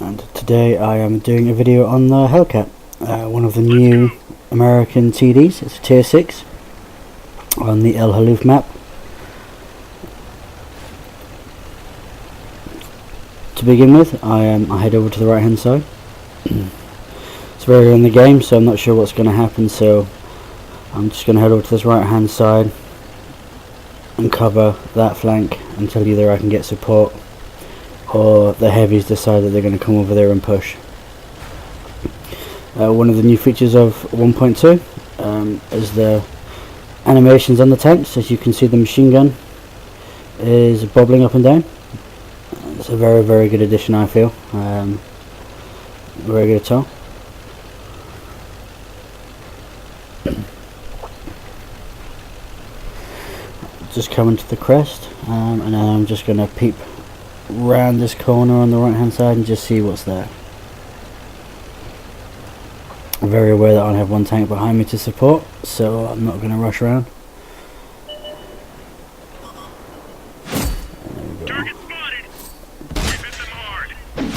and today I am doing a video on the Hellcat, one of the new American TDs. It's a Tier 6 on the El Haluf map. To begin with, I head over to the right hand side. It's very early in the game, so I'm not sure what's going to happen, so I'm just going to head over to this right hand side and cover that flank until either I can get support or the heavies decide that they're going to come over there and push. One of the new features of 1.2 is the animations on the tanks. As you can see, the machine gun is bobbling up and down. It's a very, very good addition, I feel. Very good at all. Just coming to the crest, and then I'm just going to peep round this corner on the right hand side and just see what's there. I'm very aware that I have one tank behind me to support, so I'm not going to rush around.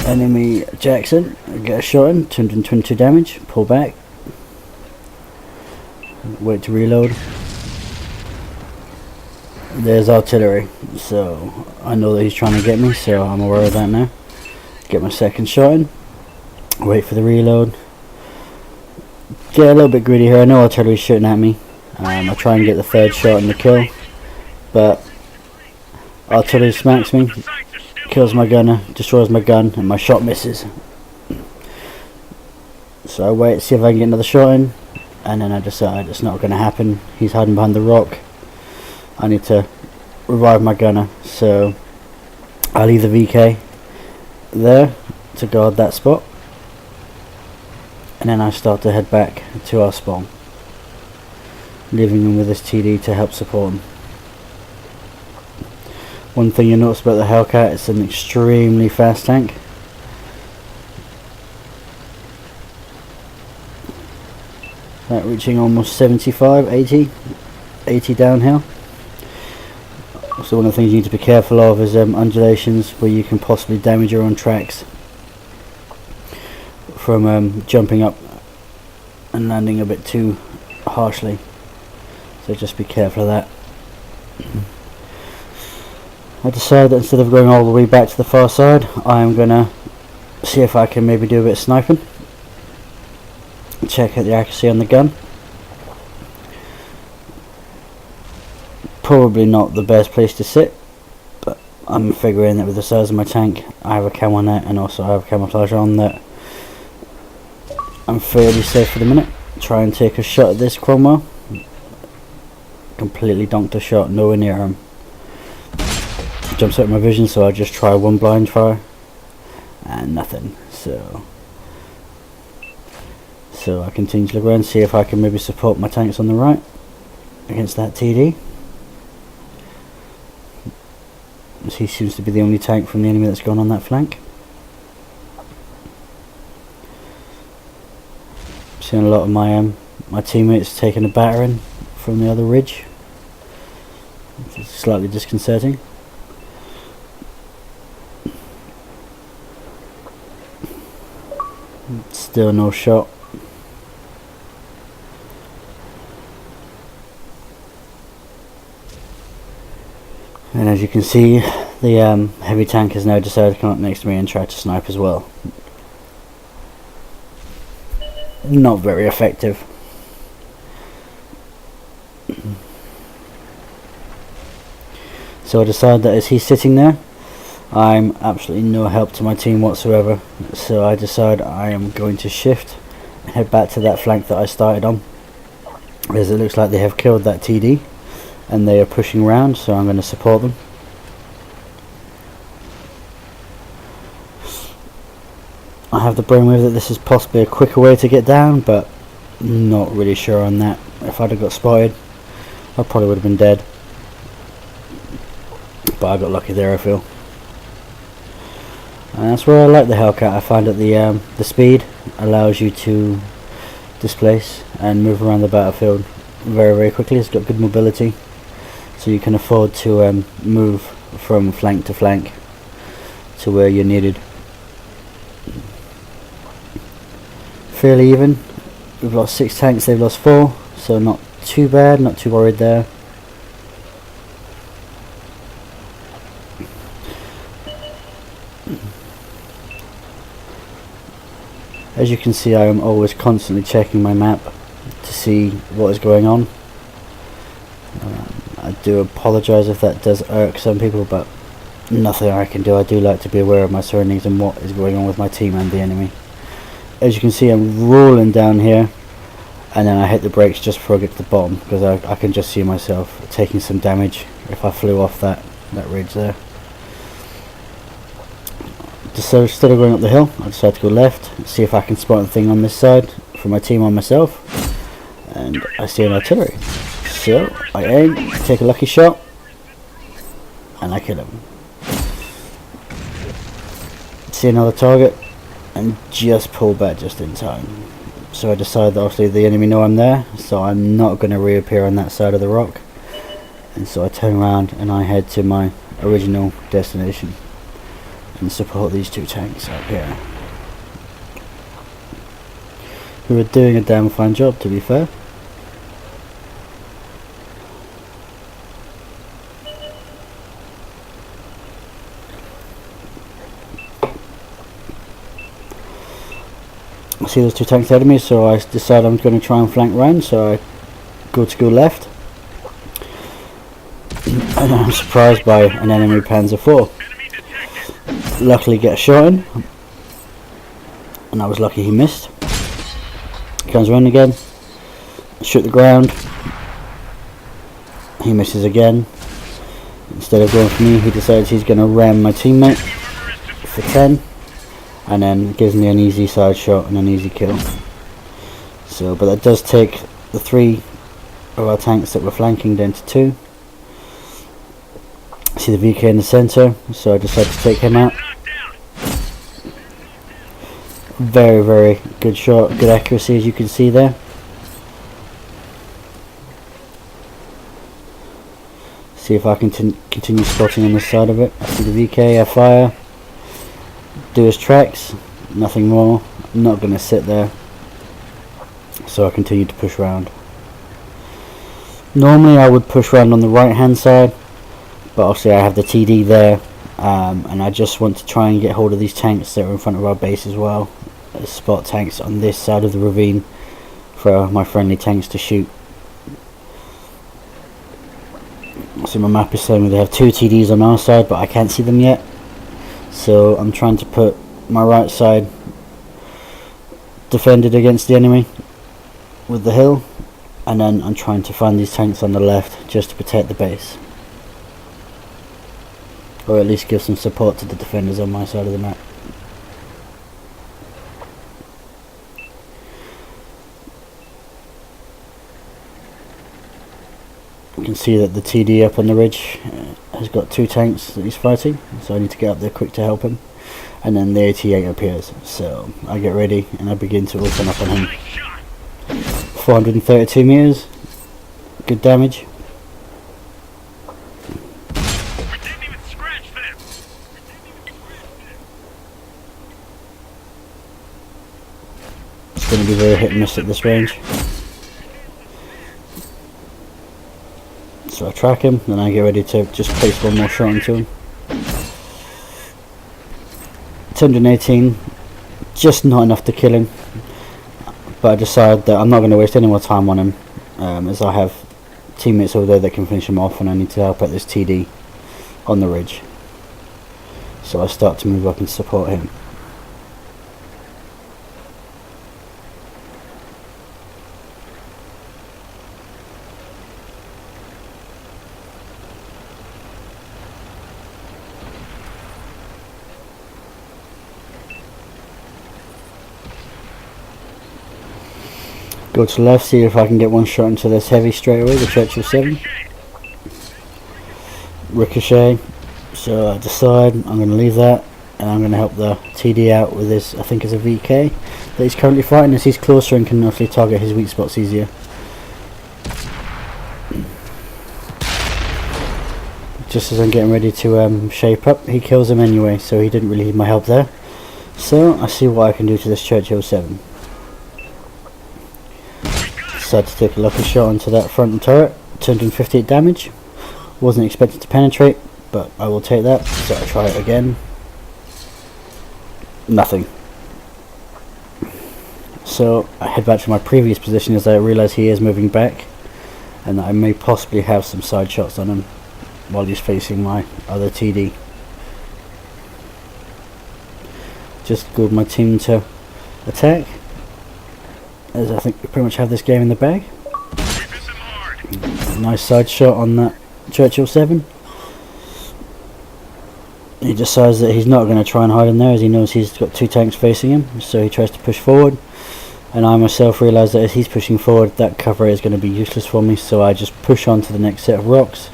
Enemy Jackson, get a shot in, 222 damage, pull back, wait to reload. There's artillery, so I know that he's trying to get me, so I'm aware of that now. Get my second shot in, wait for the reload. Get a little bit greedy here. I know artillery's shooting at me. I try and get the third shot and the kill, but artillery smacks me, kills my gunner, destroys my gun, and my shot misses. So I wait, see if I can get another shot in, and then I decide it's not going to happen. He's hiding behind the rock. I need to revive my gunner, so I'll leave the VK there to guard that spot, and then I start to head back to our spawn, leaving him with this TD to help support him. One thing you notice about the Hellcat, it's an extremely fast tank. Reaching almost 75, 80 downhill. So one of the things you need to be careful of is undulations, where you can possibly damage your own tracks from jumping up and landing a bit too harshly. So just be careful of that. I decided that instead of going all the way back to the far side, I am going to see if I can maybe do a bit of sniping. Check out the accuracy on the gun. Probably not the best place to sit, but I'm figuring that with the size of my tank, I have a camo on it, and also I have camouflage on, that I'm fairly safe for the minute. Try and take a shot at this Cromwell. Completely donked a shot, nowhere near him. Jumps out of my vision, so I just try one blind fire and nothing. So I continue to look around, see if I can maybe support my tanks on the right against that TD. As he seems to be the only tank from the enemy that's gone on that flank. Seeing a lot of my teammates taking a battering from the other ridge, which is slightly disconcerting. Still no shot. And as you can see, the heavy tank has now decided to come up next to me and try to snipe as well. Not very effective. So I decided that as he's sitting there, I'm absolutely no help to my team whatsoever. So I decide I am going to shift and head back to that flank that I started on, as it looks like they have killed that TD and they are pushing around, so I'm going to support them. I have the brainwave that this is possibly a quicker way to get down, but not really sure on that. If I'd have got spotted, I probably would have been dead, but I got lucky there, I feel. And that's where I like the Hellcat. I find that the speed allows you to displace and move around the battlefield very, very quickly. It's got good mobility, so you can afford to move from flank to flank to where you're needed. fairly even. We've lost 6 tanks, they've lost 4, so not too bad, not too worried there. As you can see, I am always constantly checking my map to see what is going on. I do apologise if that does irk some people, but nothing I can do. I do like to be aware of my surroundings and what is going on with my team and the enemy. As you can see, I'm rolling down here, and then I hit the brakes just before I get to the bottom, because I can just see myself taking some damage if I flew off that ridge there. So instead of going up the hill, I decided to go left, see if I can spot a thing on this side for my team on myself, and I see an artillery. So I aim, take a lucky shot, and I kill him. See another target, and just pull back just in time. So I decide that obviously the enemy know I'm there, so I'm not going to reappear on that side of the rock. And so I turn around and I head to my original destination and support these 2 tanks up here, who are doing a damn fine job, to be fair. I see those 2 tanks ahead of me, so I decide I'm going to try and flank round, so I go left, and I'm surprised by an enemy Panzer IV. Luckily get a shot in, and I was lucky he missed. Comes around again, shoot the ground, he misses again. Instead of going for me, he decides he's going to ram my teammate for 10, and then gives me an easy side shot and an easy kill. So, but that does take the 3 of our tanks that were flanking down to 2. See the VK in the centre, so I decided to take him out. Very, very good shot, good accuracy, as you can see there. See if I can continue spotting on this side of it. I see the VK, I fire, do his tracks, nothing more. I'm not going to sit there, so I continue to push round. Normally I would push round on the right hand side, but obviously I have the TD there, and I just want to try and get hold of these tanks that are in front of our base as well. Spot tanks on this side of the ravine for my friendly tanks to shoot. So my map is saying they have 2 TDs on our side, but I can't see them yet. So I'm trying to put my right side defended against the enemy with the hill, and then I'm trying to find these tanks on the left just to protect the base, or at least give some support to the defenders on my side of the map. You can see that the TD up on the ridge has got 2 tanks that he's fighting, so I need to get up there quick to help him. And then the 88 appears, so I get ready and I begin to open up on him. 432 meters, good damage. It's going to be very hit and miss at this range. So I track him, then I get ready to just place one more shot into him. 218, just not enough to kill him, but I decide that I'm not going to waste any more time on him, as I have teammates over there that can finish him off, and I need to help out this TD on the ridge. So I start to move up and support him. Go to the left, see if I can get one shot into this heavy straight away, the Churchill 7. Ricochet, so I decide I'm going to leave that, and I'm going to help the TD out with this, I think it's a VK that he's currently fighting, as he's closer and can actually target his weak spots easier. Just as I'm getting ready to shape up, he kills him anyway, so he didn't really need my help there. So I see what I can do to this Churchill 7. decided to take a lucky shot onto that front turret. 258 damage. Wasn't expected to penetrate, but I will take that. So I try it again. Nothing. So I head back to my previous position as I realise he is moving back, and that I may possibly have some side shots on him while he's facing my other TD. Just good my team to attack, as I think we pretty much have this game in the bag. Nice side shot on that Churchill 7. He decides that he's not going to try and hide in there, as he knows he's got 2 tanks facing him, so he tries to push forward, and I myself realise that as he's pushing forward, that cover is going to be useless for me, so I just push on to the next set of rocks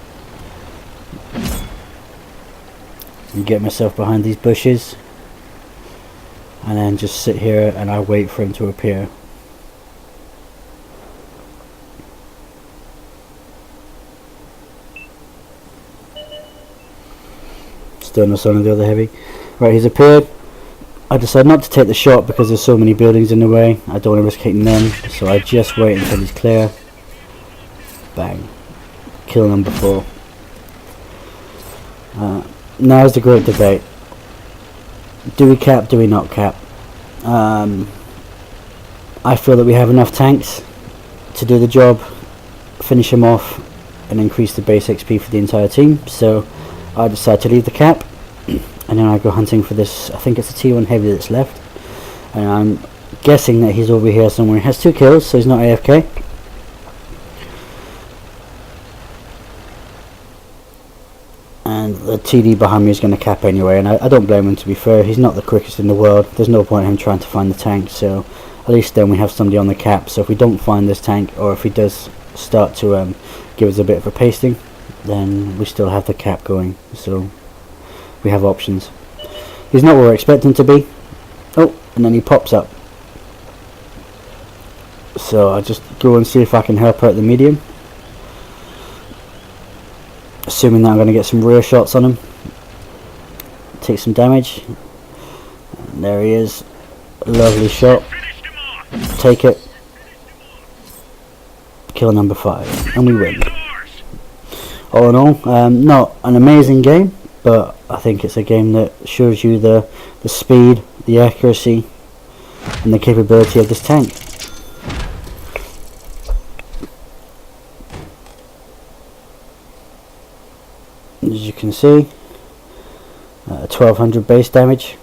and get myself behind these bushes, and then just sit here and I wait for him to appear. Still no sign of the other heavy. Right, he's appeared. I decide not to take the shot because there's so many buildings in the way. I don't want to risk hitting them, so I just wait until he's clear. Bang. Kill number 4. Now is the great debate. Do we cap, do we not cap? I feel that we have enough tanks to do the job, finish him off, and increase the base XP for the entire team. So I decide to leave the cap, and then I go hunting for this. I think it's a T1 heavy that's left, and I'm guessing that he's over here somewhere. He has 2 kills, so he's not AFK. And the TD behind me is going to cap anyway, and I don't blame him, to be fair. He's not the quickest in the world. There's no point in him trying to find the tank, so at least then we have somebody on the cap. So if we don't find this tank, or if he does start to give us a bit of a pasting, then we still have the cap going, so we have options. He's not where we're expecting to be. Oh, and then he pops up. So I just go and see if I can help out the medium, assuming that I'm going to get some rear shots on him. Take some damage. And there he is. Lovely shot. Take it. Kill number 5. And we win. All in all, not an amazing game, but I think it's a game that shows you the speed, the accuracy, and the capability of this tank. As you can see, 1200 base damage,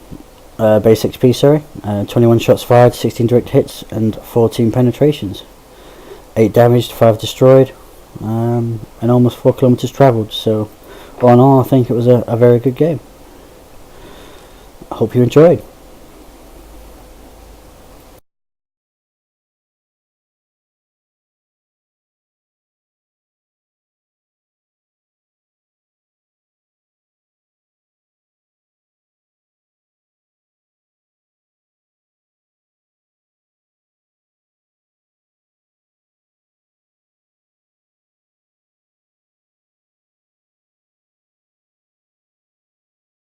base XP, sorry, 21 shots fired, 16 direct hits, and 14 penetrations. 8 damaged, 5 destroyed, and almost 4 kilometers travelled. So all in all, I think it was a very good game. I hope you enjoyed.